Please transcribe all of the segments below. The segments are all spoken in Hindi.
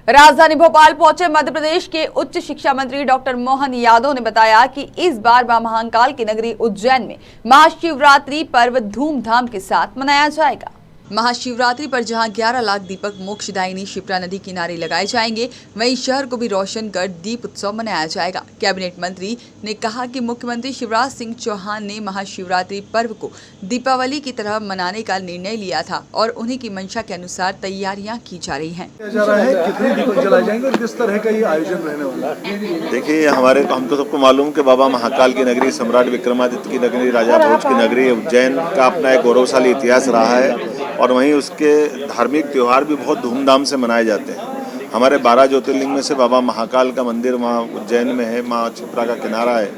राजधानी भोपाल पहुंचे मध्य प्रदेश के उच्च शिक्षा मंत्री डॉक्टर मोहन यादव ने बताया कि इस बार मां महाकाल की नगरी उज्जैन में महाशिवरात्रि पर्व धूमधाम के साथ मनाया जाएगा। महाशिवरात्रि पर जहां 11 लाख दीपक मोक्षदायिनी शिप्रा नदी किनारे लगाए जाएंगे, वहीं शहर को भी रोशन कर दीप उत्सव मनाया जाएगा। कैबिनेट मंत्री ने कहा कि मुख्यमंत्री शिवराज सिंह चौहान ने महाशिवरात्रि पर्व को दीपावली की तरह मनाने का निर्णय लिया था और उन्हीं की मंशा के अनुसार तैयारियां की जा रही हैं। कितने दीपक जलाए जाएंगे और किस तरह का ये आयोजन रहने वाला है? देखिए, हमको सबको मालूम कि बाबा महाकाल की नगरी, सम्राट विक्रमादित्य की नगरी, राजा भोज की नगरी उज्जैन का अपना एक गौरवशाली इतिहास रहा है और वहीं उसके धार्मिक त्यौहार भी बहुत धूमधाम से मनाए जाते हैं। हमारे 12 ज्योतिर्लिंग में से बाबा महाकाल का मंदिर वहाँ उज्जैन में है, माँ क्षिप्रा का किनारा है,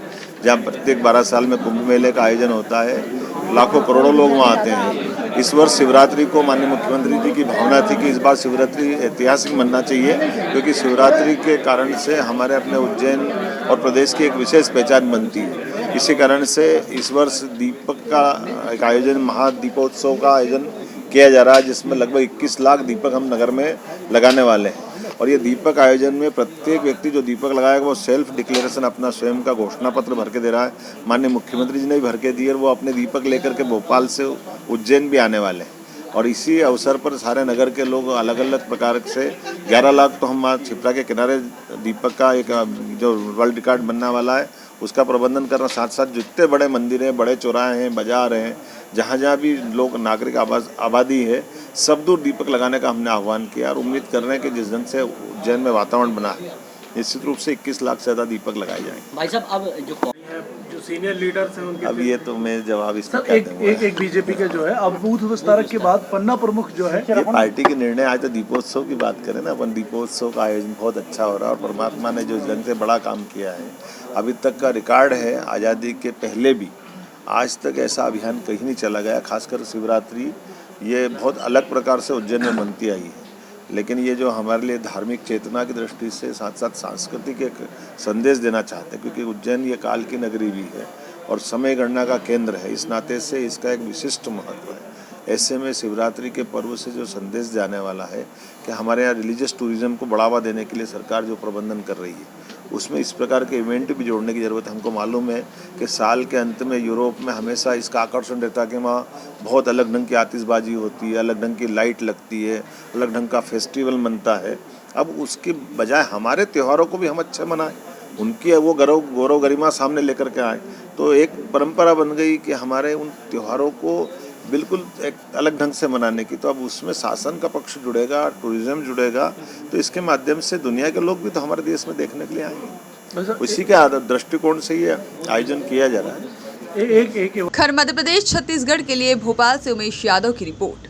जहाँ प्रत्येक 12 साल में कुंभ मेले का आयोजन होता है। लाखों करोड़ों लोग वहाँ आते हैं। इस वर्ष शिवरात्रि को माननीय मुख्यमंत्री जी की भावना थी कि इस बार शिवरात्रि ऐतिहासिक मनना चाहिए, क्योंकि शिवरात्रि के कारण से हमारे अपने उज्जैन और प्रदेश की एक विशेष पहचान बनती है। इसी कारण से इस वर्ष दीपक का एक आयोजन, महादीपोत्सव का आयोजन किया जा रहा है, जिसमें लगभग 21 लाख दीपक हम नगर में लगाने वाले हैं। और ये दीपक आयोजन में प्रत्येक व्यक्ति जो दीपक लगाएगा वो सेल्फ डिक्लेरेशन अपना स्वयं का घोषणा पत्र भर के दे रहा है। माननीय मुख्यमंत्री जी ने भी भर के दिए और वो अपने दीपक लेकर के भोपाल से उज्जैन भी आने वाले हैं। और इसी अवसर पर सारे नगर के लोग अलग अलग प्रकार से 11 लाख तो हम माँ क्षिप्रा के किनारे दीपक का एक जो वर्ल्ड रिकॉर्ड बनने वाला है उसका प्रबंधन करना, साथ साथ जितने बड़े मंदिर हैं, बड़े चौराहे हैं, बाजार हैं, जहाँ जहाँ भी लोग नागरिक आबादी है, सब दूर दीपक लगाने का हमने आह्वान किया और उम्मीद कर रहे हैं कि जिस ढंग से उज्जैन में वातावरण बना है, निश्चित रूप से 21 लाख से ज़्यादा दीपक लगाए जाएंगे। भाई साहब, अब जो सीनियर लीडर्स हैं उनके अब ये तो मैं जवाब इसका एक बीजेपी के जो है अब बूथ विस्तारक के बाद पन्ना प्रमुख जो है, ये पार्टी के निर्णय। आज तो दीपोत्सव की बात करें ना, अपन दीपोत्सव का आयोजन बहुत अच्छा हो रहा है और परमात्मा ने जो ढंग से बड़ा काम किया है, अभी तक का रिकॉर्ड है। आज़ादी के पहले भी आज तक ऐसा अभियान कहीं नहीं चला गया। खासकर शिवरात्रि ये बहुत अलग प्रकार से उज्जैन में मनती आई है, लेकिन ये जो हमारे लिए धार्मिक चेतना की दृष्टि से साथ साथ सांस्कृतिक एक संदेश देना चाहते हैं, क्योंकि उज्जैन ये काल की नगरी भी है और समय गणना का केंद्र है, इस नाते से इसका एक विशिष्ट महत्व है। ऐसे में शिवरात्रि के पर्व से जो संदेश जाने वाला है कि हमारे यहाँ रिलीजियस टूरिज्म को बढ़ावा देने के लिए सरकार जो प्रबंधन कर रही है, उसमें इस प्रकार के इवेंट भी जोड़ने की ज़रूरत है। हमको मालूम है कि साल के अंत में यूरोप में हमेशा इसका आकर्षण रहता है कि वहाँ बहुत अलग ढंग की आतिशबाजी होती है, अलग ढंग की लाइट लगती है, अलग ढंग का फेस्टिवल मनता है। अब उसके बजाय हमारे त्योहारों को भी हम अच्छे मनाएं, उनकी वो गौरव गरिमा सामने लेकर के आए, तो एक परंपरा बन गई कि हमारे उन त्योहारों को बिल्कुल एक अलग ढंग से मनाने की। तो अब उसमें शासन का पक्ष जुड़ेगा, टूरिज्म जुड़ेगा, तो इसके माध्यम से दुनिया के लोग भी तो हमारे देश में देखने के लिए आएंगे। उसी के दृष्टिकोण से ये आयोजन किया जा रहा है। खैर, मध्य प्रदेश छत्तीसगढ़ के लिए भोपाल से उमेश यादव की रिपोर्ट।